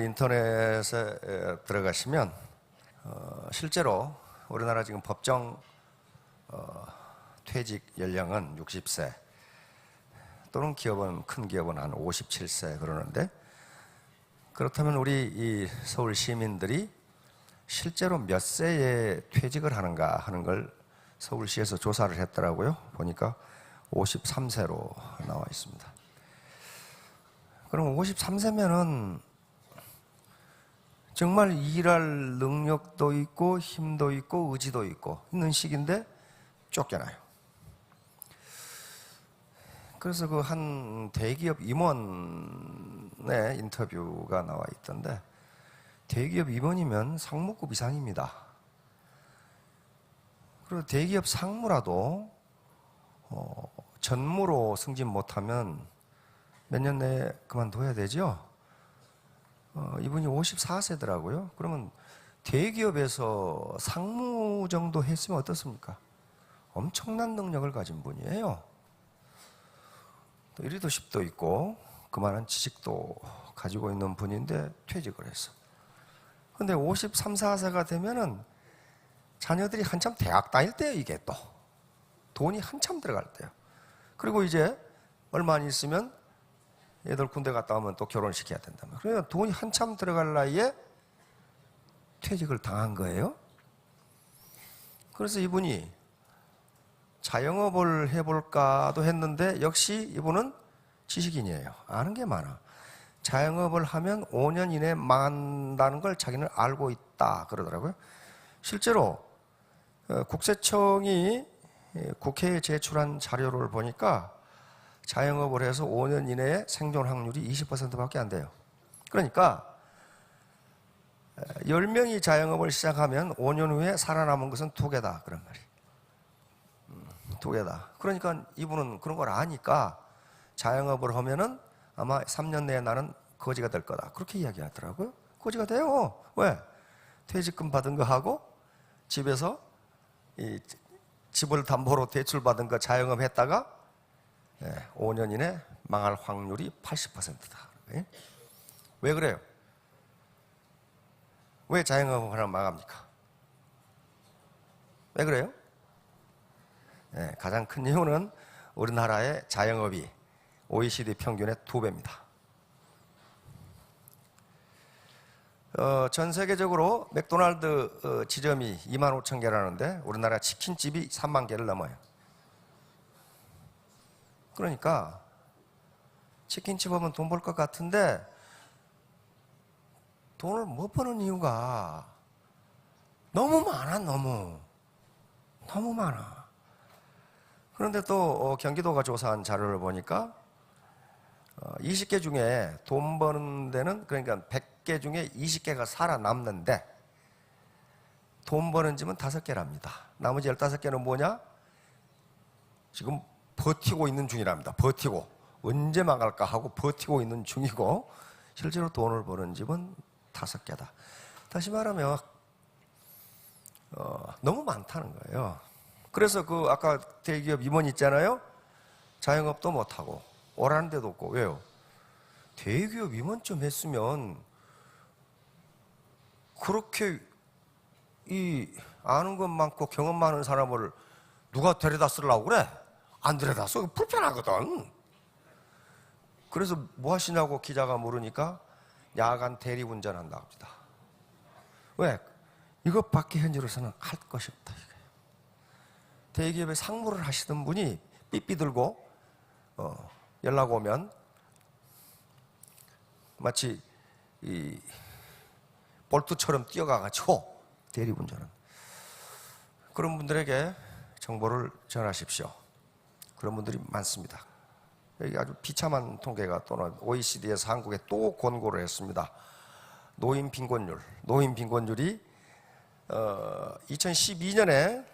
인터넷에 들어가시면 실제로 우리나라 지금 법정 퇴직 연령은 60세 또는 큰 기업은 한 57세 그러는데, 그렇다면 우리 이 서울 시민들이 실제로 몇 세에 퇴직을 하는가 하는 걸 서울시에서 조사를 했더라고요. 보니까 53세로 나와 있습니다. 그럼 53세면은 정말 일할 능력도 있고 힘도 있고 의지도 있고 있는 시기인데 쫓겨나요. 그래서 그 한 대기업 임원의 인터뷰가 나와 있던데, 대기업 임원이면 상무급 이상입니다. 그리고 대기업 상무라도 전무로 승진 못하면 몇 년 내에 그만둬야 되죠. 이분이 54세더라고요. 그러면 대기업에서 상무 정도 했으면 어떻습니까? 엄청난 능력을 가진 분이에요. 또 리더십도 있고 그만한 지식도 가지고 있는 분인데 퇴직을 했어. 근데 53, 4세가 되면은 자녀들이 한참 대학 다닐 때예요. 이게 또 돈이 한참 들어갈 때요. 그리고 이제 얼마 안 있으면 애들 군대 갔다 오면 또 결혼시켜야 된다면, 그러니까 돈이 한참 들어갈 나이에 퇴직을 당한 거예요. 그래서 이분이 자영업을 해볼까도 했는데 역시 이분은 지식인이에요. 아는 게 많아. 자영업을 하면 5년 이내에 망한다는 걸 자기는 알고 있다 그러더라고요. 실제로 국세청이 국회에 제출한 자료를 보니까 자영업을 해서 5년 이내에 생존 확률이 20%밖에 안 돼요. 그러니까 10명이 자영업을 시작하면 5년 후에 살아남은 것은 2개다 그런 말이에요. 2개다. 그러니까 이분은 그런 걸 아니까 자영업을 하면은 아마 3년 내에 나는 거지가 될 거다 그렇게 이야기하더라고요. 거지가 돼요. 왜? 퇴직금 받은 거 하고 집에서 이 집을 담보로 대출받은 거 자영업 했다가 5년 이내 망할 확률이 80%다. 왜 그래요? 왜 자영업을 하면 망합니까? 왜 그래요? 가장 큰 이유는 우리나라의 자영업이 OECD 평균의 2배입니다. 전 세계적으로 맥도날드 지점이 25,000개라는데 우리나라 치킨집이 3만 개를 넘어요. 그러니까 치킨집 하면 돈 벌 것 같은데 돈을 못 버는 이유가 너무 많아. 너무 많아. 그런데 또 경기도가 조사한 자료를 보니까 20개 중에 돈 버는 데는, 그러니까 100개 중에 20개가 살아남는데 돈 버는 집은 5개랍니다. 나머지 15개는 뭐냐? 지금 버티고 있는 중이랍니다. 버티고 언제 망할까 하고 버티고 있는 중이고, 실제로 돈을 버는 집은 5개다. 다시 말하면 너무 많다는 거예요. 그래서 그 아까 대기업 임원 있잖아요. 자영업도 못하고 오라는 데도 없고. 왜요? 대기업 임원쯤 했으면 그렇게 이 아는 것 많고 경험 많은 사람을 누가 데려다 쓰려고 그래? 안 데려다 써. 불편하거든. 그래서 뭐 하시냐고 기자가 물으니까 야간 대리운전한다고 합니다. 왜? 이것밖에 현재로서는 할 것이 없다. 대기업에 상무를 하시던 분이 삐삐 들고 연락 오면 마치 이 볼트처럼 뛰어가가지고 대리운전은, 그런 분들에게 정보를 전하십시오. 그런 분들이 많습니다. 여기 아주 비참한 통계가 또 OECD에서 한국에 또 권고를 했습니다. 노인 빈곤율이 2012년에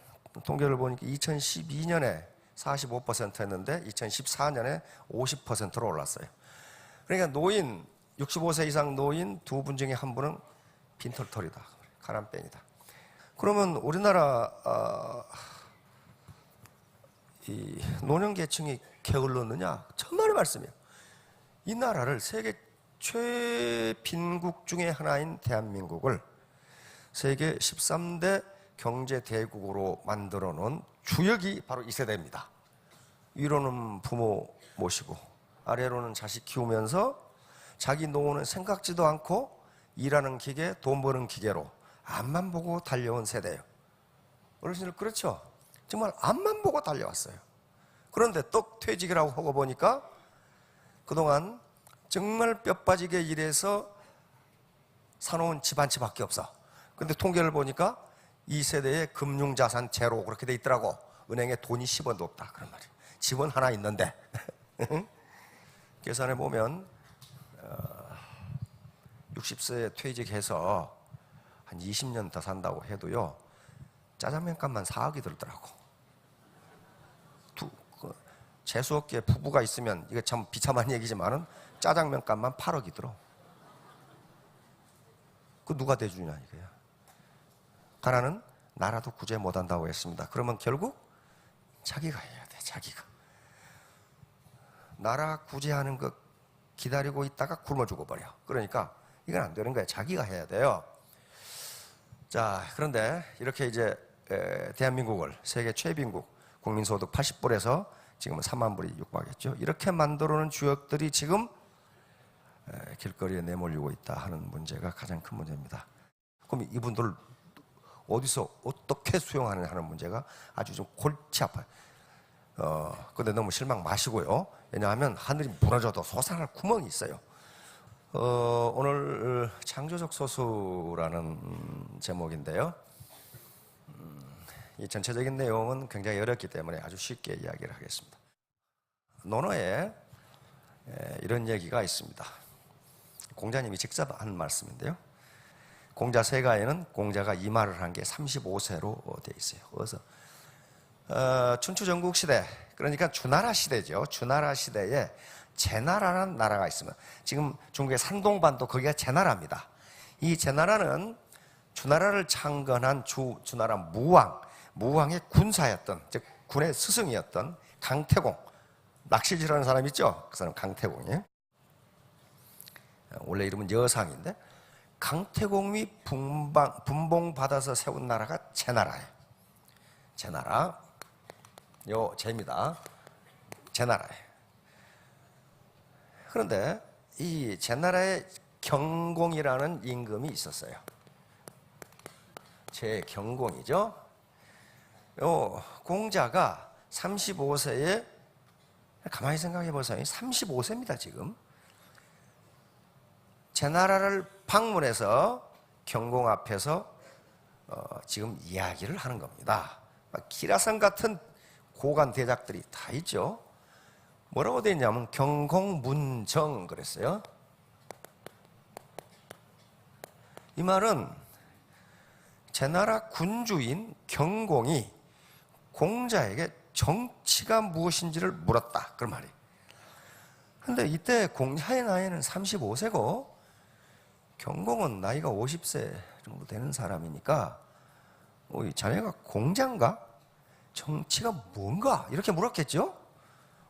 통계를 보니까 2012년에 45%였는데 2014년에 50%로 올랐어요. 그러니까 노인 65세 이상 노인 2분 중에 1분은 빈털털이다, 가난뱅이다. 그러면 우리나라 이 노년계층이 게을렀느냐? 천만의 말씀이에요. 이 나라를 세계 최빈국 중에 하나인 대한민국을 세계 13대 경제대국으로 만들어 놓은 주역이 바로 이 세대입니다. 위로는 부모 모시고 아래로는 자식 키우면서 자기 노후는 생각지도 않고 일하는 기계, 돈 버는 기계로 앞만 보고 달려온 세대예요. 어르신들 그렇죠? 정말 앞만 보고 달려왔어요. 그런데 또 퇴직이라고 하고 보니까 그동안 정말 뼈 빠지게 일해서 사놓은 집 한 채밖에 없어. 근데 통계를 보니까 이 세대의 금융자산 제로 그렇게 돼 있더라고. 은행에 돈이 10원도 없다 그런 말이에요. 집은 하나 있는데 계산해 보면 60세에 퇴직해서 한 20년 더 산다고 해도요 짜장면 값만 4억이 들더라고. 재수없게 부부가 있으면 이게 참 비참한 얘기지만은 짜장면 값만 8억이 들어. 그 누가 대주냐 이거야. 가난은 나라도 구제 못한다고 했습니다. 그러면 결국 자기가 해야 돼. 자기가 나라 구제하는 거 기다리고 있다가 굶어 죽어버려. 그러니까 이건 안 되는 거야. 자기가 해야 돼요. 자, 그런데 이렇게 이제 대한민국을 세계 최빈국 국민소득 80불에서 지금은 3만 불이 육박했죠. 이렇게 만들어놓은 주역들이 지금 길거리에 내몰리고 있다 하는 문제가 가장 큰 문제입니다. 그럼 이분들 어디서 어떻게 수용하느냐 하는 문제가 아주 좀 골치 아파요. 근데 너무 실망 마시고요. 왜냐하면 하늘이 무너져도 솟아날 구멍이 있어요. 오늘 창조적 소수라는 제목인데요. 이 전체적인 내용은 굉장히 어렵기 때문에 아주 쉽게 이야기를 하겠습니다. 논어에 이런 얘기가 있습니다. 공자님이 직접 한 말씀인데요. 공자 세가에는 공자가 이 말을 한 게 35세로 돼 있어요. 그래서 춘추 전국 시대, 그러니까 주나라 시대죠. 주나라 시대에 제나라라는 나라가 있으면 지금 중국의 산동반도 거기가 제나라입니다. 이 제나라는 주나라를 창건한 주나라 무왕의 군사였던, 즉 군의 스승이었던 강태공, 낚시질하는 사람 있죠? 그 사람 강태공이 원래 이름은 여상인데 강태공이 분봉받아서 세운 나라가 제나라예요. 제나라 요 제입니다. 제나라예요. 그런데 이 제나라에 경공이라는 임금이 있었어요. 제경공이죠. 요 공자가 35세에 가만히 생각해 보세요. 35세입니다 지금. 제나라를 방문해서 경공 앞에서 지금 이야기를 하는 겁니다. 기라성 같은 고관 대작들이 다 있죠. 뭐라고 되어 있냐면 경공문정 그랬어요. 이 말은 제나라 군주인 경공이 공자에게 정치가 무엇인지를 물었다 그런 말이에요. 그런데 이때 공자의 나이는 35세고 경공은 나이가 50세 정도 되는 사람이니까 자네가 공자인가? 정치가 뭔가? 이렇게 물었겠죠?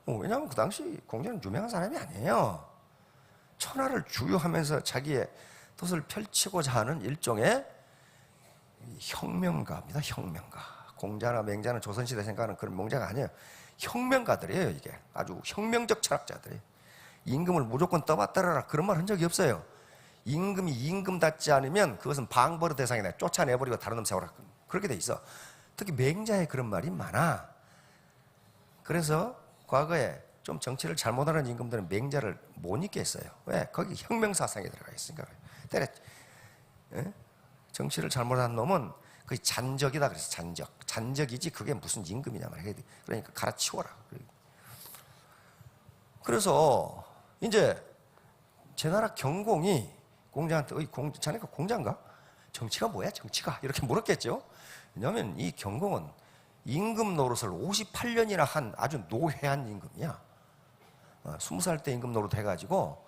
왜냐하면 그 당시 공자는 유명한 사람이 아니에요. 천하를 주유하면서 자기의 뜻을 펼치고자 하는 일종의 혁명가입니다. 혁명가. 공자나 맹자는 조선시대 생각하는 그런 명자가 아니에요. 혁명가들이에요. 이게 아주 혁명적 철학자들이에요. 임금을 무조건 떠받들어라 그런 말 한 적이 없어요. 임금이 임금답지 않으면 그것은 방벌의 대상이다. 쫓아내버리고 다른 놈 세워라. 그렇게 돼 있어. 특히 맹자의 그런 말이 많아. 그래서 과거에 좀 정치를 잘못하는 임금들은 맹자를 못 읽게 했어요. 왜? 거기 혁명사상에 들어가 있으니까. 때려 정치를 잘못한 놈은 그게 잔적이다 그래서 잔적이지 그게 무슨 임금이냐 말이야. 그러니까 갈아치워라. 그래서 이제 제나라 경공이 공자한테 자네가 공자인가? 정치가 뭐야 정치가? 이렇게 물었겠죠. 왜냐하면 이 경공은 임금 노릇을 58년이나 한 아주 노회한 임금이야. 20살 때 임금 노릇 해가지고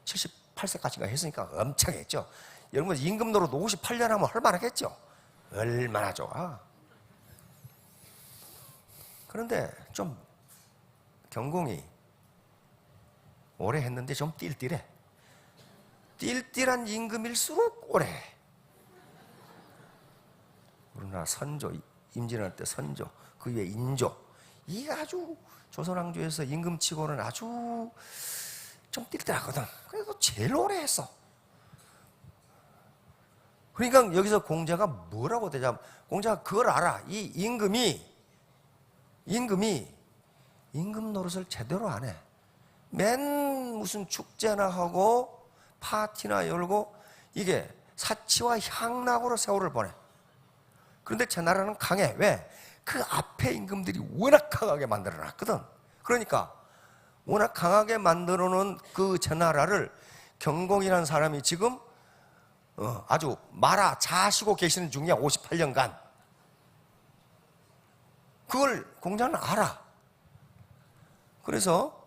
78세까지가 했으니까 엄청 했죠. 여러분 임금 노릇 58년 하면 할만하겠죠. 얼마나 좋아. 그런데 좀 경공이 오래 했는데 좀 띨띨해. 띨띨한 임금일수록 오래. 우리나라 선조, 임진할 때 선조, 그 위에 인조, 이게 아주 조선왕조에서 임금치고는 아주 좀 띨띨하거든. 그래도 제일 오래 했어. 그러니까 여기서 공자가 뭐라고 대자? 공자가 그걸 알아. 이 임금이 임금 노릇을 제대로 안 해. 맨 무슨 축제나 하고 파티나 열고 이게 사치와 향락으로 세월을 보내. 그런데 제 나라는 강해. 왜? 그 앞에 임금들이 워낙 강하게 만들어 놨거든. 그러니까 워낙 강하게 만들어 놓은 그 제 나라를 경공이라는 사람이 지금 아주 말아 자시고 계시는 중이야. 58년간. 그걸 공자는 알아. 그래서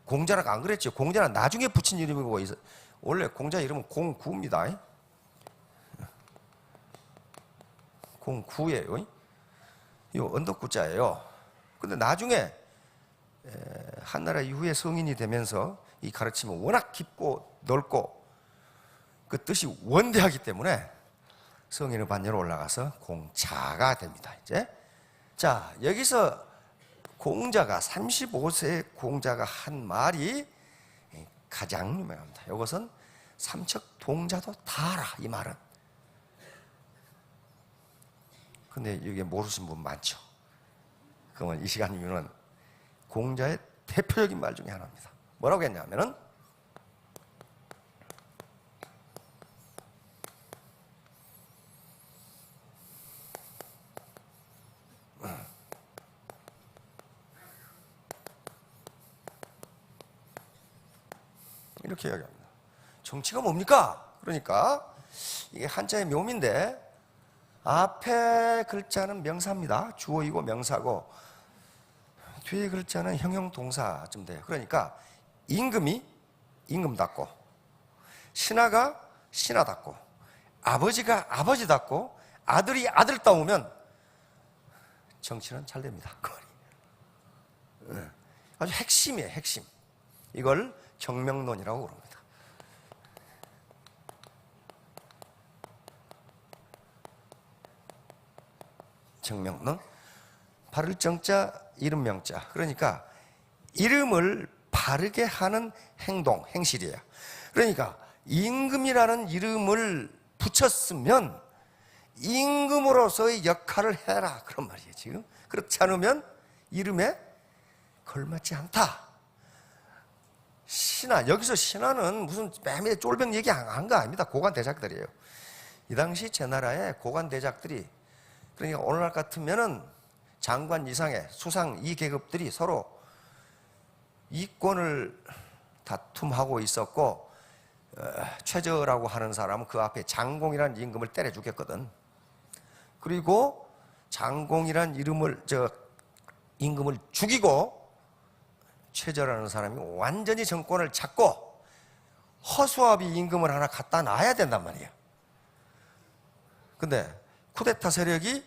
공자는 안 그랬죠. 공자는 나중에 붙인 이름이고, 원래 공자 이름은 공구입니다. 공구예요. 이 언덕구자예요. 근데 나중에 한나라 이후에 성인이 되면서 이 가르침은 워낙 깊고 넓고 그 뜻이 원대하기 때문에 성인의 반열로 올라가서 공자가 됩니다. 이제 자, 여기서 공자가 35세 공자가 한 말이 가장 유명합니다. 이것은 삼척 동자도 다 알아. 이 말은. 근데 이게 모르시는 분 많죠. 그러면 이 시간이면 공자의 대표적인 말 중에 하나입니다. 뭐라고 했냐면은 이렇게 이야기합니다. 정치가 뭡니까? 그러니까 이게 한자의 묘미인데 앞에 글자는 명사입니다. 주어이고 명사고 뒤에 글자는 형용 동사쯤 돼요. 그러니까 임금이 임금답고 신하가 신하답고 아버지가 아버지답고 아들이 아들다우면 정치는 잘 됩니다. 아주 핵심이에요. 핵심. 이걸 정명론이라고 그럽니다. 정명론. 바를 정자, 이름 명자. 그러니까 이름을 바르게 하는 행동, 행실이에요. 그러니까 임금이라는 이름을 붙였으면 임금으로서의 역할을 해라. 그런 말이에요, 지금. 그렇지 않으면 이름에 걸맞지 않다. 신하, 여기서 신하는 무슨 매매 쫄병 얘기 한 거 아닙니다. 고관 대작들이에요. 이 당시 제 나라의 고관 대작들이, 그러니까 오늘날 같으면은 장관 이상의 수상 이 계급들이 서로 이권을 다툼하고 있었고, 최저라고 하는 사람은 그 앞에 장공이라는 임금을 때려 죽였거든. 그리고 장공이라는 임금을 죽이고 최저라는 사람이 완전히 정권을 잡고 허수아비 임금을 하나 갖다 놔야 된단 말이에요. 근데 쿠데타 세력이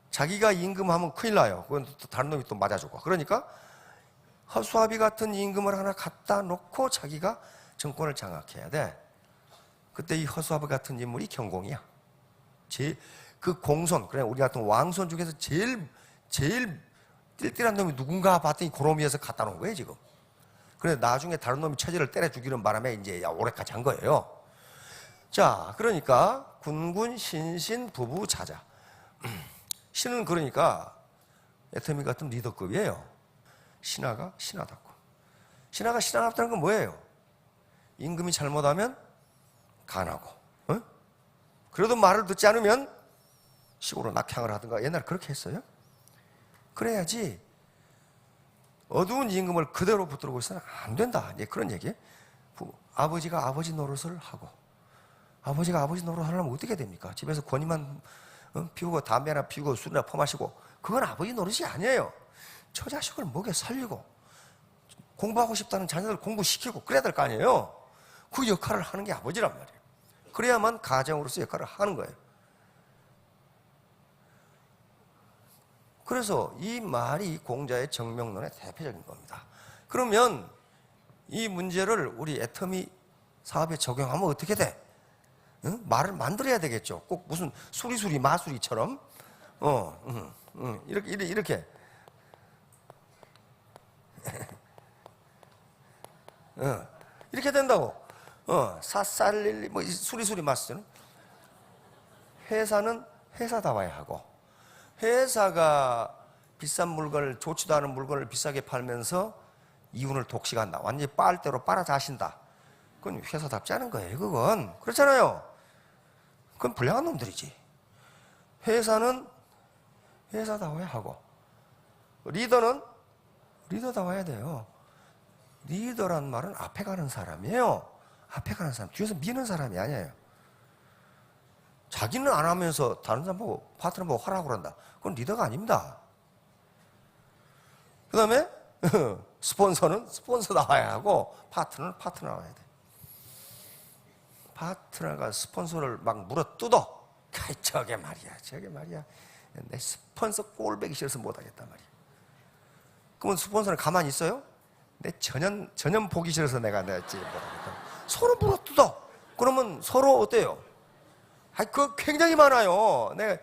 자기가 임금하면 큰일 나요. 그건 또 다른 놈이 또 맞아주고. 그러니까 허수아비 같은 임금을 하나 갖다 놓고 자기가 정권을 장악해야 돼. 그때 이 허수아비 같은 인물이 경공이야. 그 공손, 그래 우리 같은 왕손 중에서 제일 띨띨한 놈이 누군가 봤더니 고놈이어서 갖다 놓은 거예요, 지금. 그래 나중에 다른 놈이 처제를 때려 죽이는 바람에 이제 오래까지 한 거예요. 자, 그러니까 군군 신신 부부 자자. 신은 그러니까 애터미 같은 리더급이에요. 신하가 신하답고. 신하가 신하답다는 건 뭐예요? 임금이 잘못하면 간하고, 그래도 말을 듣지 않으면 식으로 낙향을 하든가. 옛날에 그렇게 했어요. 그래야지 어두운 임금을 그대로 붙들고 있어서는 안 된다. 이제 그런 얘기예요. 아버지가 아버지 노릇을 하고, 아버지가 아버지 노릇을 하려면 어떻게 됩니까? 집에서 권위만 피우고 담배나 피우고 술이나 퍼마시고, 그건 아버지 노릇이 아니에요. 처자식을 먹여 살리고 공부하고 싶다는 자녀들 공부시키고 그래야 될 거 아니에요. 그 역할을 하는 게 아버지란 말이에요. 그래야만 가정으로서 역할을 하는 거예요. 그래서 이 말이 공자의 정명론의 대표적인 겁니다. 그러면 이 문제를 우리 애터미 사업에 적용하면 어떻게 돼? 응? 말을 만들어야 되겠죠. 꼭 무슨 수리수리 마수리처럼 이렇게 이렇게 된다고. 사살릴리 뭐 수리수리 마수리는 회사는 회사다워야 하고, 회사가 비싼 물건을, 좋지도 않은 물건을 비싸게 팔면서 이윤을 독식한다, 완전히 빨대로 빨아자신다, 그건 회사답지 않은 거예요. 그건 그렇잖아요. 그건 불량한 놈들이지. 회사는 회사다워야 하고, 리더는 리더다워야 돼요. 리더란 말은 앞에 가는 사람이에요. 앞에 가는 사람, 뒤에서 미는 사람이 아니에요. 자기는 안 하면서 다른 사람 보고, 파트너 보고 하라고 한다, 그건 리더가 아닙니다. 그 다음에 스폰서는 스폰서 나와야 하고, 파트너는 파트너 나와야 돼. 파트너가 스폰서를 막 물어뜯어. 저게 말이야. 내 스폰서 꼴배기 싫어서 못하겠단 말이야. 그러면 스폰서는 가만히 있어요? 내 전혀 보기 싫어서 내가 못하겠다. 서로 물어뜯어. 그러면 서로 어때요? 그거 굉장히 많아요. 내가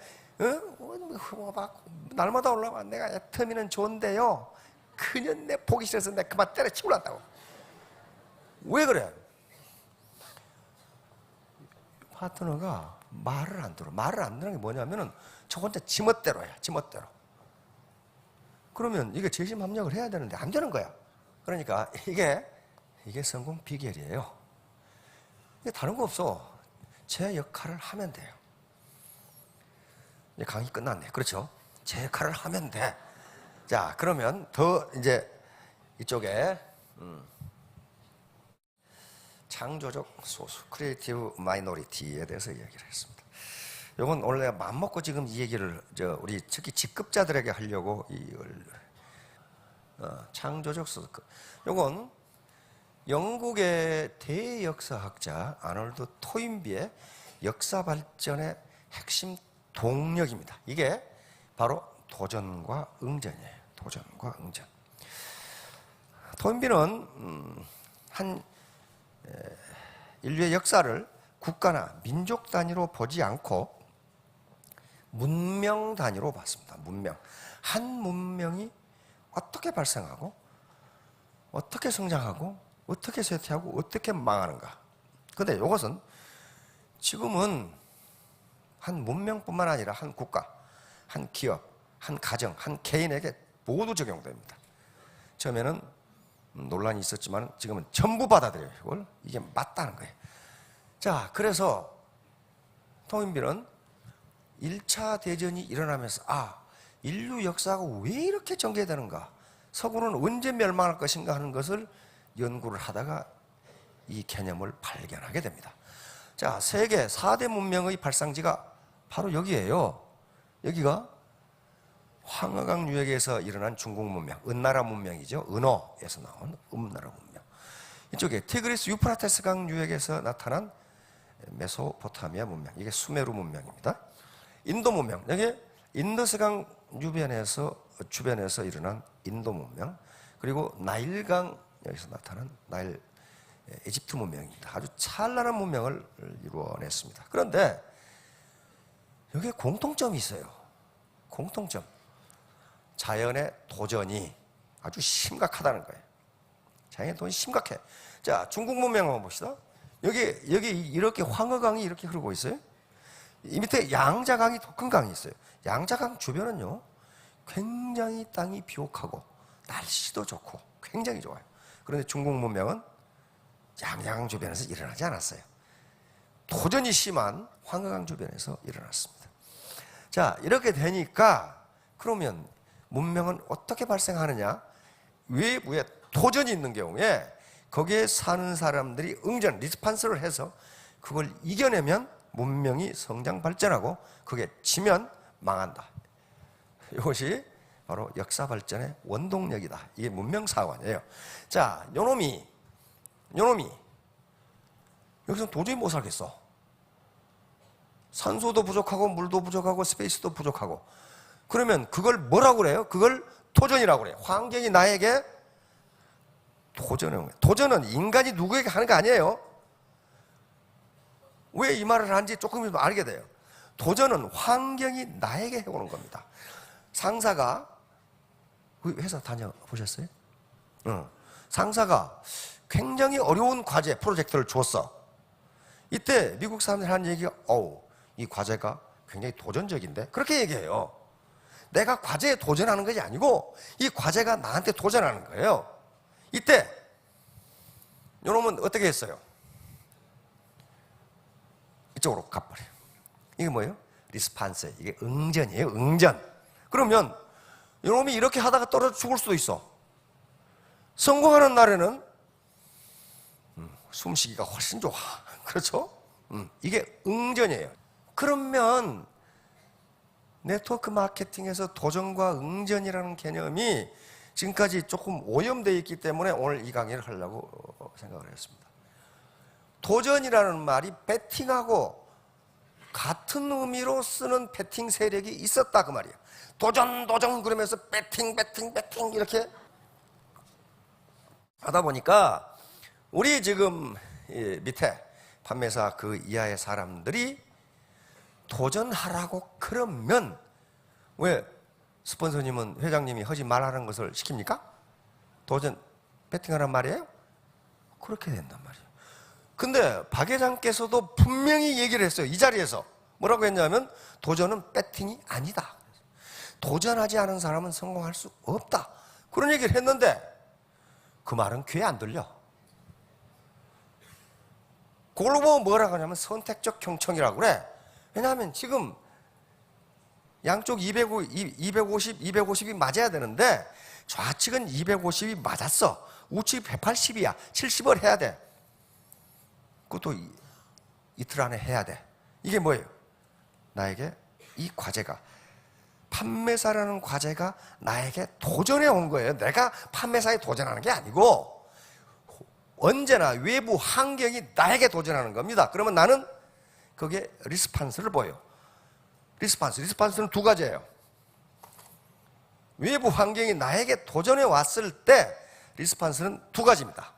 날마다 올라와. 내가 애터미는 좋은데요, 그년 내 보기 싫어서 내가 그만 때려치고 난다고. 왜 그래? 파트너가 말을 안 들어. 말을 안 듣는 게 뭐냐면은 저 혼자 지멋대로야. 지멋대로. 그러면 이게 재심 합력을 해야 되는데 안 되는 거야. 그러니까 이게 성공 비결이에요. 이게 다른 거 없어. 제 역할을 하면 돼요. 이제 강의 끝났네. 그렇죠? 제 역할을 하면 돼. 자, 그러면 더 이제 이쪽에 창조적 소수, 크리에이티브 마이너리티에 대해서 이야기를 했습니다. 이건 원래 맘먹고 지금 이 얘기를 우리 특히 직급자들에게 하려고 이걸 창조적 소수. 이건 영국의 대역사학자 아놀드 토인비의 역사 발전의 핵심 동력입니다. 이게 바로 도전과 응전이에요. 도전과 응전. 토인비는 인류의 역사를 국가나 민족 단위로 보지 않고 문명 단위로 봤습니다. 문명. 한 문명이 어떻게 발생하고, 어떻게 성장하고, 어떻게 쇠퇴하고, 어떻게 망하는가. 근데 이것은 지금은 한 문명뿐만 아니라 한 국가, 한 기업, 한 가정, 한 개인에게 모두 적용됩니다. 처음에는 논란이 있었지만 지금은 전부 받아들여요. 이걸. 이게 맞다는 거예요. 자, 그래서 토인비는 1차 대전이 일어나면서 인류 역사가 왜 이렇게 전개되는가, 서구는 언제 멸망할 것인가 하는 것을 연구를 하다가 이 개념을 발견하게 됩니다. 자, 세계 4대 문명의 발상지가 바로 여기에요. 여기가 황허강 유역에서 일어난 중국 문명, 은나라 문명이죠. 은어에서 나온 은나라 문명. 이쪽에 티그리스 유프라테스 강 유역에서 나타난 메소포타미아 문명, 이게 수메르 문명입니다. 인도 문명, 여기 인더스강 주변에서 일어난 인도 문명, 그리고 나일강 여기서 나타난 나일 이집트 문명입니다. 아주 찬란한 문명을 이루어냈습니다. 그런데 여기에 공통점이 있어요. 공통점. 자연의 도전이 아주 심각하다는 거예요. 자연의 도전이 심각해. 자, 중국 문명 한번 봅시다. 여기 이렇게 황허강이 이렇게 흐르고 있어요. 이 밑에 양자강이 더 큰 강이 있어요. 양자강 주변은요, 굉장히 땅이 비옥하고 날씨도 좋고 굉장히 좋아요. 그런데 중국 문명은 양자강 주변에서 일어나지 않았어요. 도전이 심한 황허강 주변에서 일어났습니다. 자, 이렇게 되니까 그러면 문명은 어떻게 발생하느냐? 외부에 도전이 있는 경우에 거기에 사는 사람들이 응전, 리스판스를 해서 그걸 이겨내면 문명이 성장 발전하고, 그게 지면 망한다. 이것이 바로 역사 발전의 원동력이다. 이게 문명사관이에요. 자, 요놈이 여기서 도저히 못 살겠어. 산소도 부족하고 물도 부족하고 스페이스도 부족하고. 그러면 그걸 뭐라고 그래요? 그걸 도전이라고 그래요. 환경이 나에게 도전은 인간이 누구에게 하는 거 아니에요. 왜 이 말을 하는지 조금 있으면 알게 돼요. 도전은 환경이 나에게 해오는 겁니다. 상사가 회사 다녀보셨어요? 상사가 굉장히 어려운 과제, 프로젝트를 줬어. 이때 미국 사람들이 하는 얘기가 이 과제가 굉장히 도전적인데? 그렇게 얘기해요. 내가 과제에 도전하는 것이 아니고 이 과제가 나한테 도전하는 거예요. 이때 요놈은 어떻게 했어요? 이쪽으로 가버려요. 이게 뭐예요? 리스판스. 이게 응전이에요. 응전. 그러면 요놈이 이렇게 하다가 떨어져 죽을 수도 있어. 성공하는 날에는 숨쉬기가 훨씬 좋아. 그렇죠? 이게 응전이에요. 그러면 네트워크 마케팅에서 도전과 응전이라는 개념이 지금까지 조금 오염되어 있기 때문에 오늘 이 강의를 하려고 생각을 했습니다. 도전이라는 말이 배팅하고 같은 의미로 쓰는 배팅 세력이 있었다 그 말이에요. 도전 그러면서 배팅 이렇게 하다 보니까 우리 지금 밑에 판매사 그 이하의 사람들이 도전하라고 그러면 왜 스폰서님은 회장님이 하지 말라는 것을 시킵니까? 도전 배팅하란 말이에요? 그렇게 된단 말이에요. 근데 박 회장께서도 분명히 얘기를 했어요. 이 자리에서 뭐라고 했냐면 도전은 배팅이 아니다. 도전하지 않은 사람은 성공할 수 없다. 그런 얘기를 했는데 그 말은 귀에 안 들려. 그걸 보고 뭐라고 하냐면 선택적 경청이라고 그래. 왜냐하면 지금 양쪽 250, 250이 맞아야 되는데 좌측은 250이 맞았어. 우측이 180이야. 70을 해야 돼. 그것도 이틀 안에 해야 돼. 이게 뭐예요? 나에게 이 과제가, 판매사라는 과제가 나에게 도전해 온 거예요. 내가 판매사에 도전하는 게 아니고 언제나 외부 환경이 나에게 도전하는 겁니다. 그러면 나는 거기에 리스판스를 보여요. 리스판스는 두 가지예요. 외부 환경이 나에게 도전해 왔을 때 리스판스는 두 가지입니다.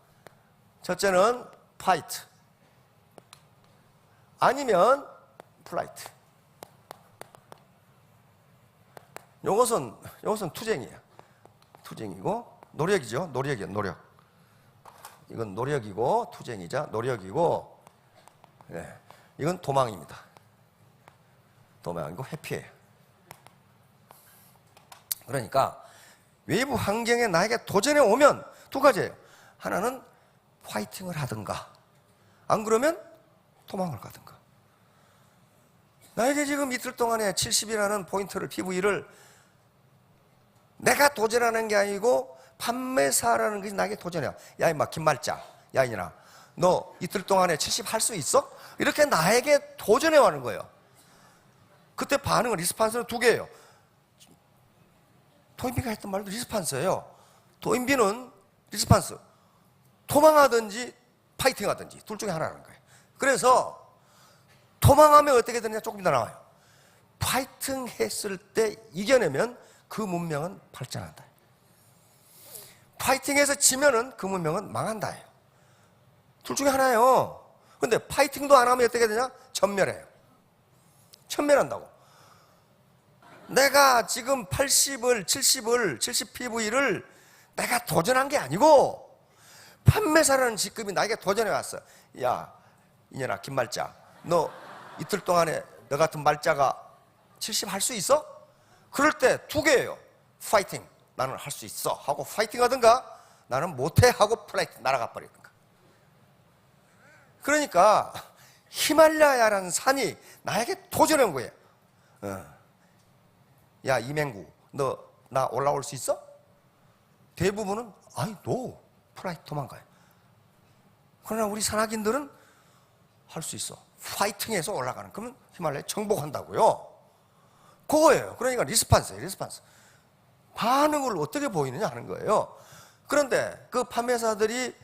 첫째는 파이트 아니면 플라이트. 요것은 투쟁이에요. 투쟁이고 노력이죠. 노력. 이건 노력이고 투쟁이자 노력이고, 네. 이건 도망입니다. 도망이고 회피예요. 그러니까 외부 환경에 나에게 도전해 오면 두 가지예요. 하나는 파이팅을 하든가, 안 그러면 도망을 가든가. 나에게 지금 이틀 동안에 70이라는 포인트를, PV를 내가 도전하는 게 아니고 판매사라는 것이 나에게 도전해요. 야 임마 김말자, 야 이년아, 너 이틀 동안에 70 할 수 있어? 이렇게 나에게 도전해 와는 거예요. 그때 반응은 리스판스는 두 개예요. 도인비가 했던 말도 리스판스예요. 도인비는 리스판스, 도망하든지 파이팅하든지 둘 중에 하나라는 거예요. 그래서 도망하면 어떻게 되느냐 조금 더 나와요. 파이팅 했을 때 이겨내면 그 문명은 발전한다. 파이팅해서 지면은 그 문명은 망한다. 둘 중에 하나예요. 근데 파이팅도 안 하면 어떻게 되냐? 전멸해요. 전멸한다고. 내가 지금 80을, 70 PV를 내가 도전한 게 아니고 판매사라는 직급이 나에게 도전해 왔어. 야, 이년아, 김말자, 너 이틀 동안에 너 같은 말자가 70 할 수 있어? 그럴 때 두 개예요. 파이팅, 나는 할 수 있어 하고 파이팅 하든가, 나는 못해 하고 플라이팅 날아가 버리든가. 그러니까 히말라야라는 산이 나에게 도전해 온 거예요. 야 이맹구, 너 나 올라올 수 있어? 대부분은 아이 노, 플라이트 도망가요. 그러나 우리 산악인들은 할 수 있어. 파이팅해서 올라가는. 그러면 히말라야 정복한다고요. 그거예요. 그러니까 리스판스예요. 리스판스. 반응을 어떻게 보이느냐 하는 거예요. 그런데 그 판매사들이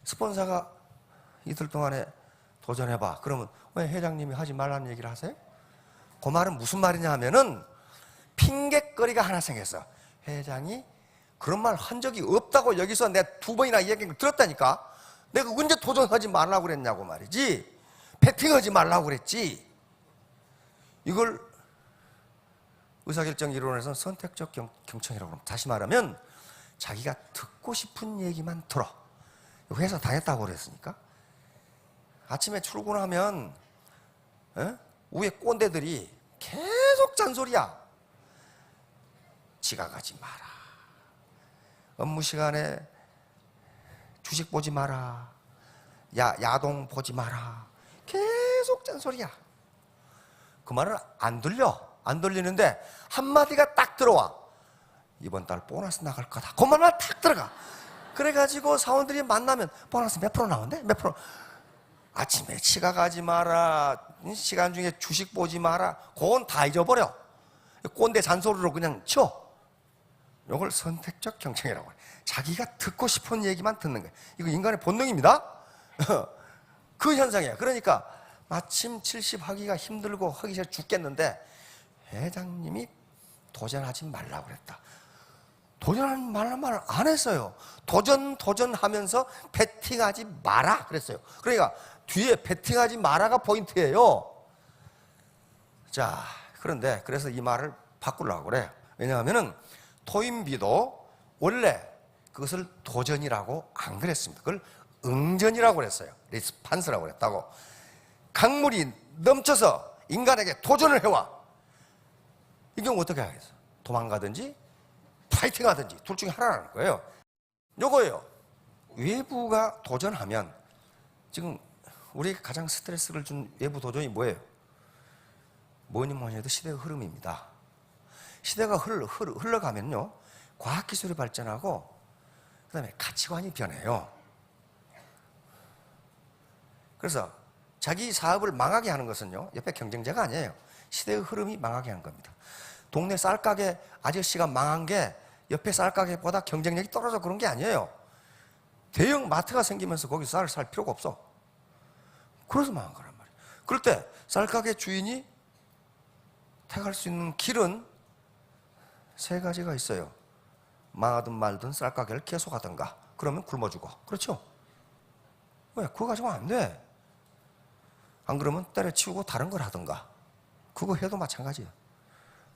스폰서가 이틀 동안에 도전해봐. 그러면 왜 회장님이 하지 말라는 얘기를 하세요? 그 말은 무슨 말이냐 하면은 핑계거리가 하나 생겼어. 회장이 그런 말 한 적이 없다고 여기서 내가 2번이나 이야기를 들었다니까. 내가 언제 도전하지 말라고 그랬냐고 말이지. 배팅하지 말라고 그랬지. 이걸 의사결정 이론에서는 선택적 경청이라고 합니다. 다시 말하면 자기가 듣고 싶은 얘기만 들어. 회사 다녔다고 그랬으니까. 아침에 출근하면 위에 꼰대들이 계속 잔소리야. 지각하지 마라. 업무 시간에 주식 보지 마라. 야동 보지 마라. 계속 잔소리야. 그 말은 안 들리는데 한마디가 딱 들어와. 이번 달 보너스 나갈 거다. 그 말만 딱 들어가. 그래가지고 사원들이 만나면 보너스 몇 프로 나온대? 몇 프로? 아침에 지각하지 마라. 시간 중에 주식 보지 마라. 그건 다 잊어버려. 꼰대 잔소리로 그냥 쳐. 이걸 선택적 경청이라고 해. 자기가 듣고 싶은 얘기만 듣는 거예요. 이거 인간의 본능입니다. 그 현상이에요. 그러니까 마침 70 하기가 힘들고 하기 싫어 죽겠는데 회장님이 도전하지 말라고 그랬다. 도전하지 말란 말을 안 했어요. 도전하면서 배팅하지 마라 그랬어요. 그러니까 뒤에 배팅하지 마라가 포인트예요. 자, 그런데 그래서 이 말을 바꾸려고 그래요. 왜냐하면은 토인비도 원래 그것을 도전이라고 안 그랬습니다. 그걸 응전이라고 그랬어요. 리스판스라고 그랬다고. 강물이 넘쳐서 인간에게 도전을 해와. 이 경우 어떻게 하겠어? 도망가든지 파이팅 하든지 둘 중에 하나라는 거예요. 요거예요. 외부가 도전하면 지금 우리에게 가장 스트레스를 준 외부 도전이 뭐예요? 뭐니 해도 시대의 흐름입니다. 시대가 흘러가면요, 과학기술이 발전하고 그 다음에 가치관이 변해요. 그래서 자기 사업을 망하게 하는 것은요, 옆에 경쟁자가 아니에요. 시대의 흐름이 망하게 하는 겁니다. 동네 쌀가게 아저씨가 망한 게 옆에 쌀가게보다 경쟁력이 떨어져 그런 게 아니에요. 대형 마트가 생기면서 거기서 쌀을 살 필요가 없어. 그래서 망한 거란 말이에요. 그럴 때 쌀가게 주인이 택할 수 있는 길은 세 가지가 있어요. 망하든 말든 쌀가게를 계속하든가, 그러면 굶어 죽어. 그렇죠? 왜? 그거 가지고 안 돼. 안 그러면 때려치우고 다른 걸 하든가. 그거 해도 마찬가지예요.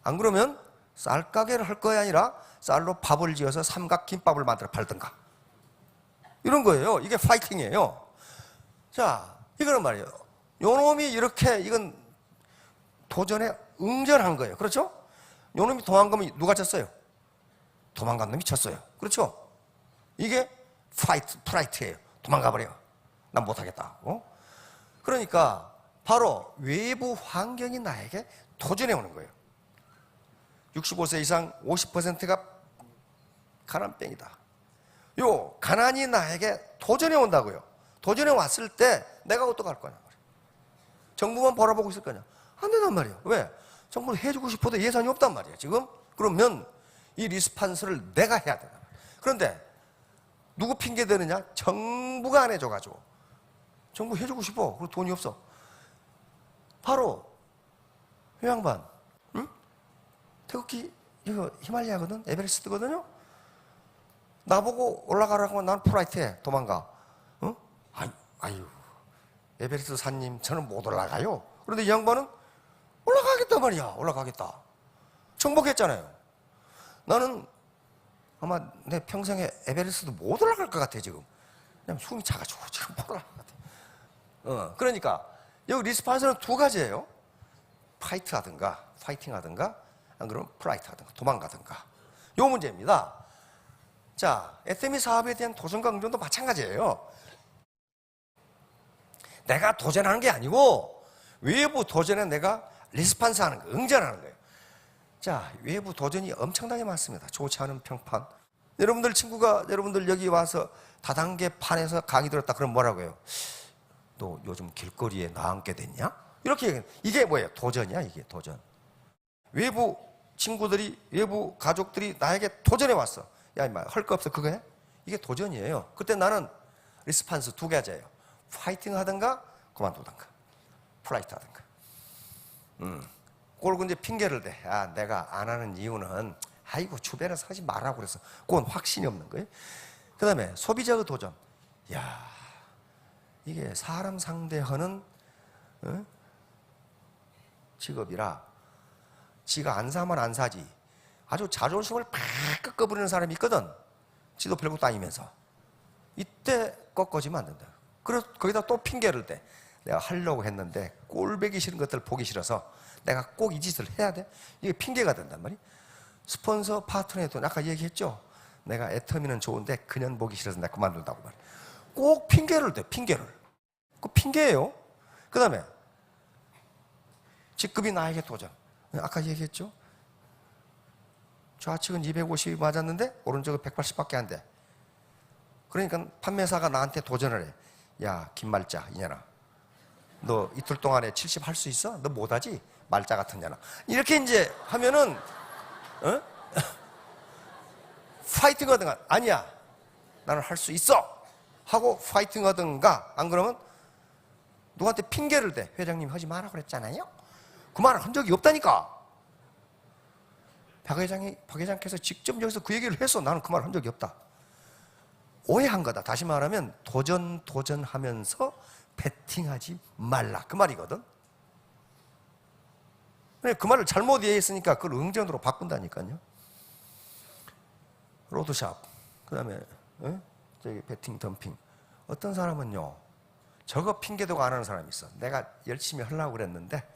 안 그러면 쌀가게를 할 거야 아니라 쌀로 밥을 지어서 삼각김밥을 만들어 팔든가. 이런 거예요. 이게 파이팅이에요. 자, 이거는 말이에요. 요 놈이 이렇게, 이건 도전에 응전한 거예요. 그렇죠? 요 놈이 도망가면 누가 졌어요? 도망간 놈이 졌어요. 그렇죠? 이게 프라이트예요. 도망가버려. 난 못하겠다. 그러니까 바로 외부 환경이 나에게 도전해 오는 거예요. 65세 이상 50%가 가난병이다. 요 가난이 나에게 도전해 온다고요. 도전해 왔을 때 내가 어떡할 거냐 말이에요. 정부만 바라보고 있을 거냐? 안 된단 말이에요. 왜? 정부는 해주고 싶어도 예산이 없단 말이에요. 지금 그러면 이 리스판스를 내가 해야 된다. 그런데 누구 핑계 대느냐? 정부가 안 해줘가지고. 정부 해주고 싶어. 그리고 돈이 없어. 바로 이 양반, 응? 태극기 이거 히말라야거든, 에베레스트거든요. 나보고 올라가라고 하면 난 프라이트해. 도망가. 응? 아유, 에베레스트 산님 저는 못 올라가요. 그런데 이 양반은 올라가겠단 말이야. 올라가겠다. 정복했잖아요. 나는 아마 내 평생에 에베레스트도 못 올라갈 것 같아 지금. 그냥 숨이 차가지고 지금 못 올라갈 것 같아. 그러니까 여기 리스판스는 두 가지예요. 파이팅 하든가, 안 그러면 프라이트 하든가, 도망가든가. 요 문제입니다. 자, SME 사업에 대한 도전과 응전도 마찬가지예요. 내가 도전하는 게 아니고 외부 도전에 내가 리스판스 하는 거, 응전하는 거예요. 자, 외부 도전이 엄청나게 많습니다. 좋지 않은 평판. 여러분들 여기 와서 다단계판에서 강의 들었다 그러면 뭐라고 해요? 너 요즘 길거리에 나앉게 됐냐? 이렇게 얘기해요. 이게 뭐예요? 도전이야, 이게 도전. 외부 친구들이, 외부 가족들이 나에게 도전해 왔어. 야, 임마, 할 거 없어, 그거 해? 이게 도전이에요. 그때 나는 리스판스 두 가지예요. 파이팅 하든가, 그만두든가. 프라이트 하든가. 꼴고 이제 핑계를 대. 아, 내가 안 하는 이유는, 아이고 주변에서 하지 말라고 그래서 그건 확신이 없는 거예요. 그 다음에 소비자의 도전. 야, 이게 사람 상대하는 직업이라 지가 안 사면 안 사지. 아주 자존심을 팍 꺾어버리는 사람이 있거든. 지도 별거 따이면서. 이때 꺾어지면 안 된다. 그래서 거기다 또 핑계를 대. 내가 하려고 했는데 꼴보기 싫은 것들 보기 싫어서 내가 꼭 이 짓을 해야 돼? 이게 핑계가 된단 말이야. 스폰서 파트너에도 아까 얘기했죠. 내가 애터미는 좋은데 그년 보기 싫어서 내가 그만둔다고 말이야. 꼭 핑계를 대. 핑계를. 그 핑계예요. 그 다음에 직급이 나에게 도전. 아까 얘기했죠. 좌측은 250이 맞았는데 오른쪽은 180밖에 안 돼. 그러니까 판매사가 나한테 도전을 해. 야, 김말자 이년아, 너 이틀 동안에 70 할 수 있어? 너 못하지? 말자 같은 년아. 이렇게 이제 하면은 파이팅 하든가 아니야 나는 할 수 있어 하고 파이팅 하든가, 안 그러면 누구한테 핑계를 대. 회장님 하지 마라 그랬잖아요. 그 말을 한 적이 없다니까. 박 회장께서 직접 여기서 그 얘기를 했어. 나는 그 말을 한 적이 없다. 오해한 거다. 다시 말하면 도전하면서 베팅하지 말라 그 말이거든. 그 말을 잘못 이해했으니까 그걸 응전으로 바꾼다니까요. 로드샵, 그 다음에 저기 베팅 덤핑. 어떤 사람은요 저거 핑계대고 안 하는 사람이 있어. 내가 열심히 하려고 그랬는데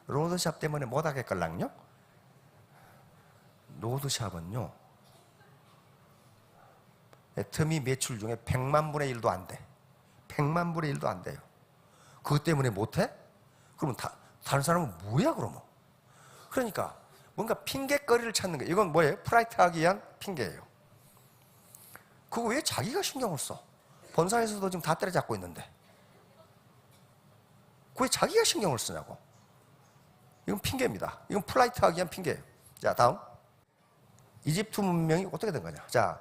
로드샵 때문에 못하겠걸랑요. 로드샵은요 애터미 매출 중에 100만 분의 1도 안 돼. 100만 분의 1도 안 돼요. 그것 때문에 못해? 그러면 다른 사람은 뭐야 그러면? 그러니까 뭔가 핑계거리를 찾는 거예요. 이건 뭐예요? 프라이트하기 위한 핑계예요. 그거 왜 자기가 신경을 써? 본사에서도 지금 다 때려잡고 있는데 왜 자기가 신경을 쓰냐고. 이건 핑계입니다. 이건 플라이트하기 위한 핑계예요. 자, 다음. 이집트 문명이 어떻게 된 거냐. 자,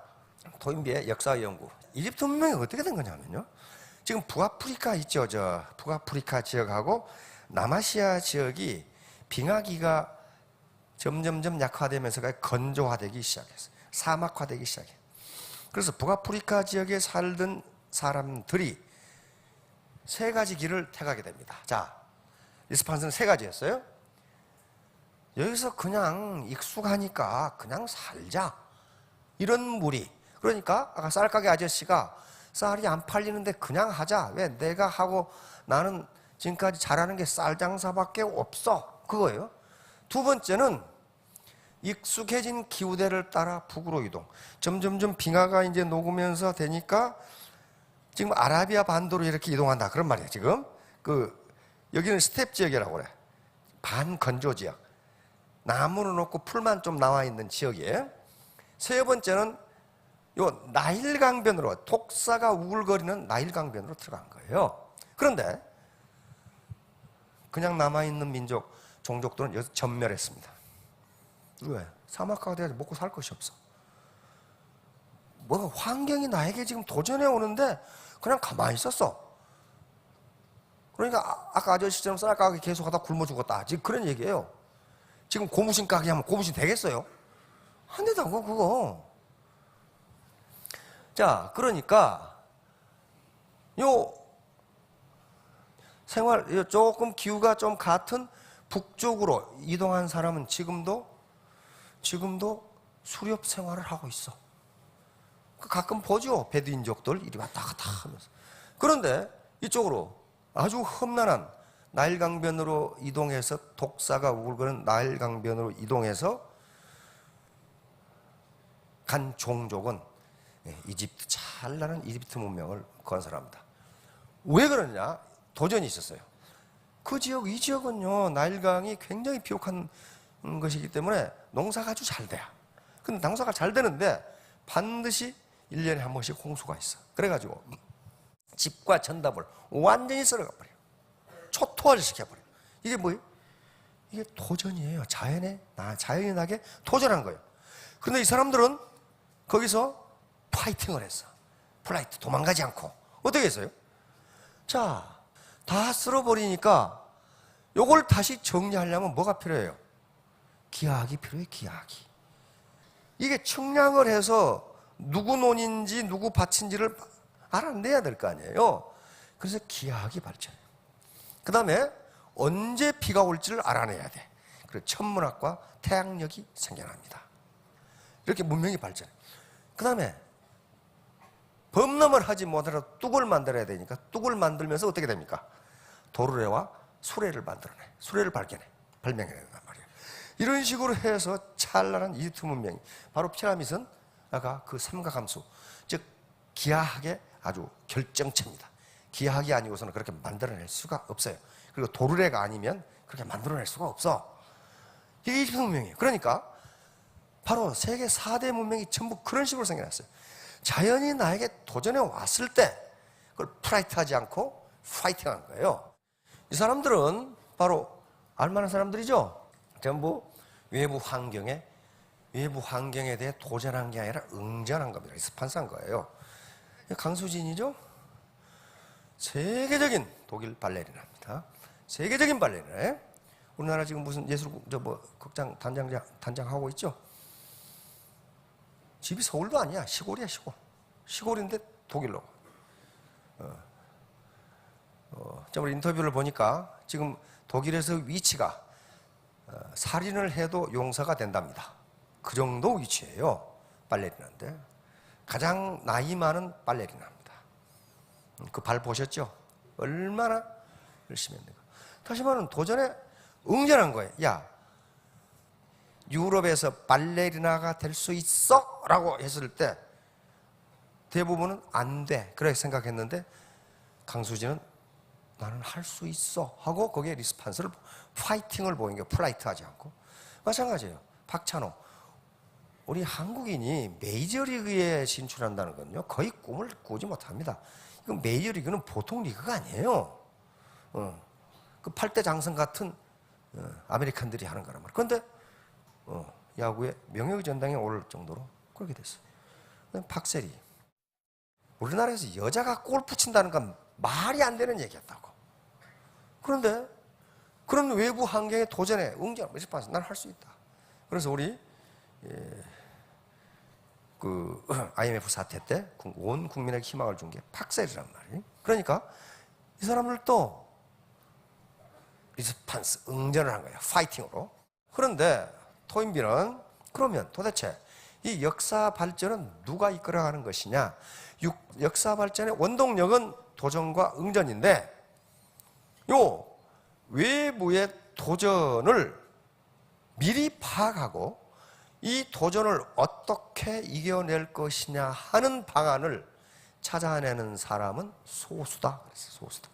토인비의 역사 연구. 이집트 문명이 어떻게 된 거냐면요, 지금 북아프리카 있죠. 저 북아프리카 지역하고 남아시아 지역이 빙하기가 점점점 약화되면서 건조화되기 시작했어요. 사막화되기 시작해요. 그래서 북아프리카 지역에 살던 사람들이 세 가지 길을 택하게 됩니다. 자, 리스판스는 세 가지였어요. 여기서 그냥 익숙하니까 그냥 살자, 이런 무리. 그러니까 아까 쌀가게 아저씨가 쌀이 안 팔리는데 그냥 하자. 왜? 내가 하고 나는 지금까지 잘하는 게 쌀 장사밖에 없어. 그거예요. 두 번째는 익숙해진 기후대를 따라 북으로 이동. 점점점 빙하가 이제 녹으면서 되니까 지금 아라비아 반도로 이렇게 이동한다 그런 말이에요. 지금 여기는 스텝 지역이라고 그래. 반건조 지역. 나무는 없고 풀만 좀 나와 있는 지역이에요. 세 번째는 요 나일강변으로, 독사가 우글거리는 나일강변으로 들어간 거예요. 그런데 그냥 남아있는 민족, 종족들은 여기서 전멸했습니다. 왜? 사막화가 돼서 먹고 살 것이 없어. 뭐가 환경이 나에게 지금 도전해 오는데 그냥 가만히 있었어. 그러니까 아까 아저씨처럼 쌀가게 계속 하다 굶어 죽었다. 지금 그런 얘기예요. 지금 고무신 가게 하면 고무신 되겠어요? 안 된다고 그거. 자, 그러니까 요 생활 조금 기후가 좀 같은 북쪽으로 이동한 사람은 지금도 수렵 생활을 하고 있어. 가끔 보죠. 베두인족들 이리 왔다 갔다 하면서. 그런데 이쪽으로 아주 험난한 나일강변으로 이동해서, 독사가 우글거리는 나일강변으로 이동해서 간 종족은 이집트, 찬란한 이집트 문명을 건설합니다. 왜 그러냐? 도전이 있었어요. 그 지역, 이 지역은요 나일강이 굉장히 비옥한 것이기 때문에 농사가 아주 잘 돼요. 근데 농사가 잘 되는데 반드시 1년에 한 번씩 홍수가 있어. 그래가지고 집과 전답을 완전히 썰어가 버려요. 초토화를 시켜버려요. 이게 뭐예요? 이게 도전이에요. 자연이 나게 도전한 거예요. 그런데 이 사람들은 거기서 파이팅을 했어. 플라이트, 도망가지 않고. 어떻게 했어요? 자, 다 쓸어버리니까 요걸 다시 정리하려면 뭐가 필요해요? 기하학이 필요해. 기하학이. 이게 측량을 해서 누구 논인지 누구 밭인지를 알아내야 될 거 아니에요. 그래서 기하학이 발전해요. 그 다음에 언제 비가 올지를 알아내야 돼. 그래서 천문학과 태양력이 생겨납니다. 이렇게 문명이 발전해요. 그 다음에 범람을 하지 못하더라도 뚝을 만들어야 되니까 뚝을 만들면서 어떻게 됩니까? 도르래와 수레를 만들어내. 수레를 발명해낸단 말이에요. 이런 식으로 해서 찬란한 이집트 문명이, 바로 피라밋은 아까 그 삼각함수, 즉 기하학의 아주 결정체입니다. 기하학이 아니고서는 그렇게 만들어낼 수가 없어요. 그리고 도르래가 아니면 그렇게 만들어낼 수가 없어. 이게 이집트 문명이에요. 그러니까 바로 세계 4대 문명이 전부 그런 식으로 생겨났어요. 자연이 나에게 도전해 왔을 때 그걸 프라이트하지 않고 파이팅하는 거예요. 이 사람들은 바로 알만한 사람들이죠. 전부 외부 환경에 대해 도전한 게 아니라 응전한 겁니다. 리스판스한 거예요. 강수진이죠. 세계적인 독일 발레리나입니다. 세계적인 발레리나. 우리나라 지금 무슨 예술 극장 단장 하고 있죠. 집이 서울도 아니야. 시골이야, 시골. 시골인데 독일로. 우리 인터뷰를 보니까 지금 독일에서 위치가 살인을 해도 용서가 된답니다. 그 정도 위치예요. 발레리나인데 가장 나이 많은 발레리나입니다. 그 발 보셨죠? 얼마나 열심히 했는가. 다시 말하면 도전에 응전한 거예요. 야, 유럽에서 발레리나가 될 수 있어? 라고 했을 때 대부분은 안 돼. 그렇게 생각했는데 강수진은 나는 할 수 있어 하고 거기에 리스판스를, 파이팅을 보인 게 플라이트하지 않고. 마찬가지예요. 박찬호. 우리 한국인이 메이저리그에 진출한다는 건요 거의 꿈을 꾸지 못합니다. 이거 메이저리그는 보통 리그가 아니에요. 그 8대 장성 같은 아메리칸들이 하는 거란 말이에요. 그런데 야구의 명예의 전당에 오를 정도로 그렇게 됐어요. 박세리. 우리나라에서 여자가 골프 친다는 건 말이 안 되는 얘기였다고. 그런데 그런 외부 환경에 도전해 응전, 난 할 수 있다. 그래서 우리 그 IMF 사태 때 온 국민에게 희망을 준 게 박세리란 말이에요. 그러니까 이 사람들도 리스판스, 응전을 한 거예요. 파이팅으로. 그런데 토인비는 그러면 도대체 이 역사 발전은 누가 이끌어가는 것이냐? 역사 발전의 원동력은 도전과 응전인데 요 외부의 도전을 미리 파악하고 이 도전을 어떻게 이겨낼 것이냐 하는 방안을 찾아내는 사람은 소수다. 그랬어요. 소수다.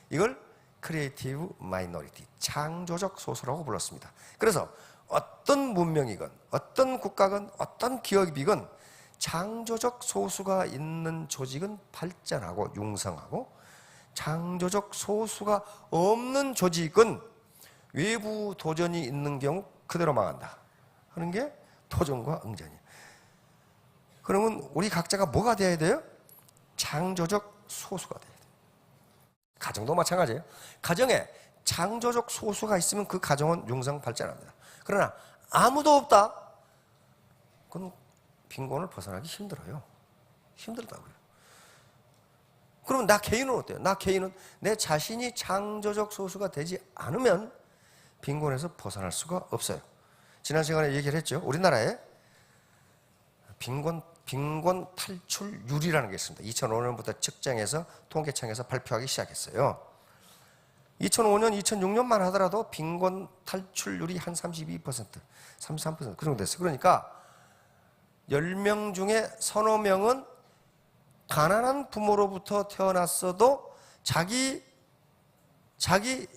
이걸 크리에이티브 마이너리티, 창조적 소수라고 불렀습니다. 그래서 어떤 문명이건 어떤 국가건 어떤 기업이건 창조적 소수가 있는 조직은 발전하고 융성하고, 창조적 소수가 없는 조직은 외부 도전이 있는 경우 그대로 망한다 하는 게 도전과 응전이에요. 그러면 우리 각자가 뭐가 돼야 돼요? 창조적 소수가 돼야 돼요. 가정도 마찬가지예요. 가정에 창조적 소수가 있으면 그 가정은 융성 발전합니다. 그러나 아무도 없다? 그건 빈곤을 벗어나기 힘들어요. 힘들다고요. 그러면 나 개인은 어때요? 나 개인은 내 자신이 창조적 소수가 되지 않으면 빈곤에서 벗어날 수가 없어요. 지난 시간에 얘기를 했죠. 우리나라에 빈곤 탈출률이라는 게 있습니다. 2005년부터 측정해서 통계청에서 발표하기 시작했어요. 2005년, 2006년만 하더라도 빈곤 탈출률이 한 32%, 33% 그 정도 됐어요. 그러니까 10명 중에 서너 명은 가난한 부모로부터 태어났어도 자기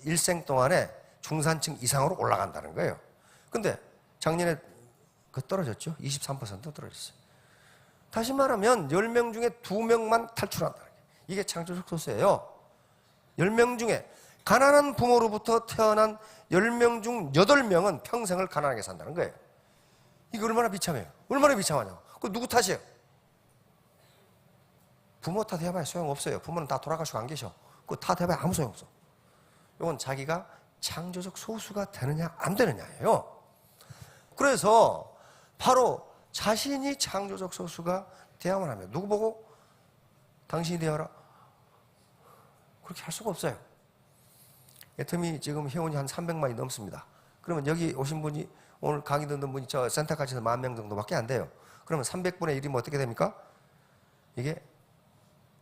일생 동안에 중산층 이상으로 올라간다는 거예요. 근데 작년에 그 떨어졌죠. 23% 떨어졌어요. 다시 말하면 10명 중에 2명만 탈출한다는 거예요. 이게 창조적 소수예요. 10명 중에 가난한 부모로부터 태어난 10명 중 8명은 평생을 가난하게 산다는 거예요. 이게 얼마나 비참해요. 얼마나 비참하냐고. 그 누구 탓이에요? 부모 탓해봐야 소용없어요. 부모는 다 돌아가시고 안 계셔. 그거 탓해봐야 아무 소용없어. 이건 자기가 창조적 소수가 되느냐 안 되느냐예요. 그래서 바로 자신이 창조적 소수가 되어야만 합니다. 누구 보고? 당신이 되어라. 그렇게 할 수가 없어요. 애터미 지금 회원이 한 300만이 넘습니다. 그러면 여기 오신 분이, 오늘 강의 듣는 분이 저 센터까지 해서 10,000명 정도밖에 안 돼요. 그러면 300분의 1이면 어떻게 됩니까? 이게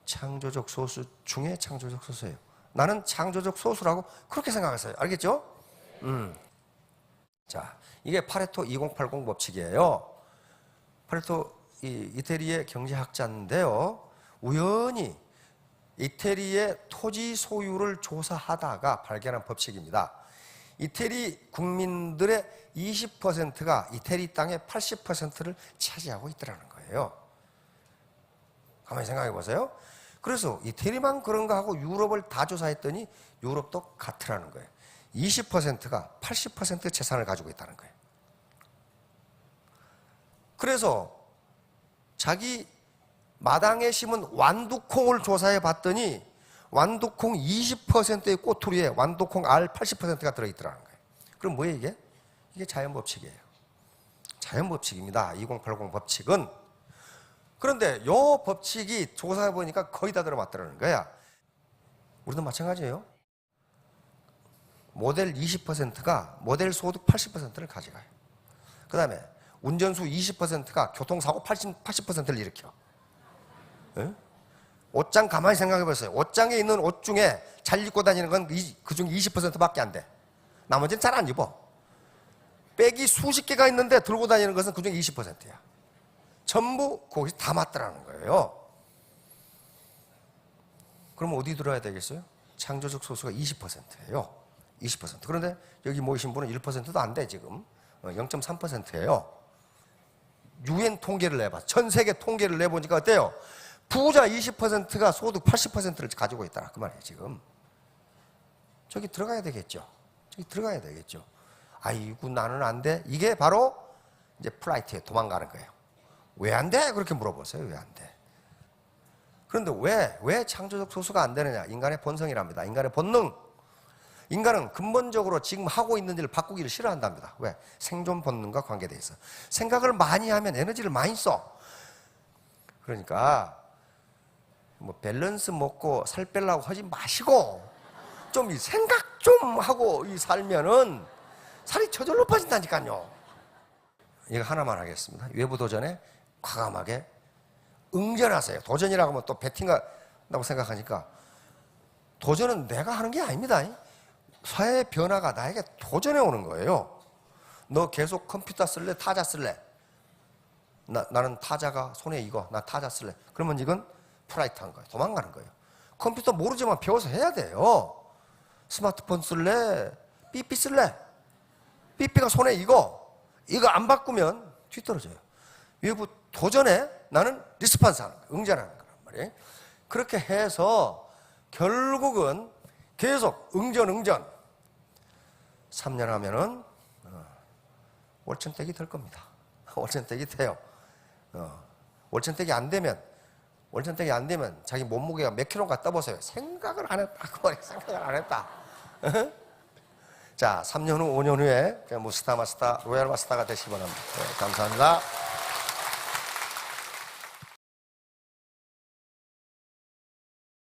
창조적 소수 중에 창조적 소수예요. 나는 창조적 소수라고 그렇게 생각했어요. 알겠죠? 자, 이게 파레토 2080 법칙이에요. 파레토 이태리의 경제학자인데요. 우연히 이태리의 토지 소유를 조사하다가 발견한 법칙입니다. 이태리 국민들의 20%가 이태리 땅의 80%를 차지하고 있더라는 거예요. 가만히 생각해 보세요. 그래서 이태리만 그런가 하고 유럽을 다 조사했더니 유럽도 같으라는 거예요. 20%가 80% 재산을 가지고 있다는 거예요. 그래서 자기 마당에 심은 완두콩을 조사해 봤더니 완두콩 20%의 꼬투리에 완두콩 알 80%가 들어있더라는 거예요. 그럼 뭐예요 이게? 이게 자연법칙이에요. 자연법칙입니다. 2080 법칙은. 그런데 이 법칙이 조사해 보니까 거의 다 들어맞더라는 거야. 우리도 마찬가지예요. 모델 20%가 모델 소득 80%를 가져가요. 그 다음에 운전수 20%가 교통사고 80%를 일으켜. 네? 옷장 가만히 생각해 보세요. 옷장에 있는 옷 중에 잘 입고 다니는 건 그중 20%밖에 안 돼. 나머지는 잘 안 입어. 백이 수십 개가 있는데 들고 다니는 것은 그중 20%야. 전부 거기 다 맞더라는 거예요. 그럼 어디 들어야 되겠어요? 창조적 소수가 20%예요. 20%. 그런데 여기 모이신 분은 1%도 안 돼 지금. 0.3%예요. 유엔 통계를 내봐. 전 세계 통계를 내보니까 어때요? 부자 20%가 소득 80%를 가지고 있다. 그 말이에요 지금. 저기 들어가야 되겠죠. 저기 들어가야 되겠죠. 아이고 나는 안 돼. 이게 바로 이제 플라이트에 도망가는 거예요. 왜 안 돼? 그렇게 물어보세요. 왜 안 돼? 그런데 왜 창조적 소수가 안 되느냐? 인간의 본성이랍니다. 인간의 본능. 인간은 근본적으로 지금 하고 있는 일을 바꾸기를 싫어한답니다. 왜? 생존 본능과 관계되어 있어. 생각을 많이 하면 에너지를 많이 써. 그러니까 뭐 밸런스 먹고 살 빼려고 하지 마시고 좀 이 생각 좀 하고 이 살면은 살이 저절로 빠진다니까요. 이거 하나만 하겠습니다. 외부 도전에 과감하게 응전하세요. 도전이라고 하면 또 배팅한다고 생각하니까 도전은 내가 하는 게 아닙니다. 사회의 변화가 나에게 도전해 오는 거예요. 너 계속 컴퓨터 쓸래? 타자 쓸래? 나는 타자가 손에 익어. 나 타자 쓸래. 그러면 이건 프라이트한 거예요. 도망가는 거예요. 컴퓨터 모르지만 배워서 해야 돼요. 스마트폰 쓸래? 삐삐 쓸래? 삐삐가 손에 익어. 이거 안 바꾸면 뒤떨어져요. 외부 도전에 나는 리스판스 하는 거예요. 응전하는 거란 말이에요. 그렇게 해서 결국은 계속 응전 3년 하면은 월천댁이 될 겁니다. 월천댁이 돼요. 월천댁이 안 되면 자기 몸무게가 몇 킬로인가 떠보세요. 생각을 안 했다. 그 말이에요. 생각을 안 했다. 자, 3년 후, 5년 후에 무스타 마스타, 로얄 마스타가 되시기 바랍니다. 네, 감사합니다.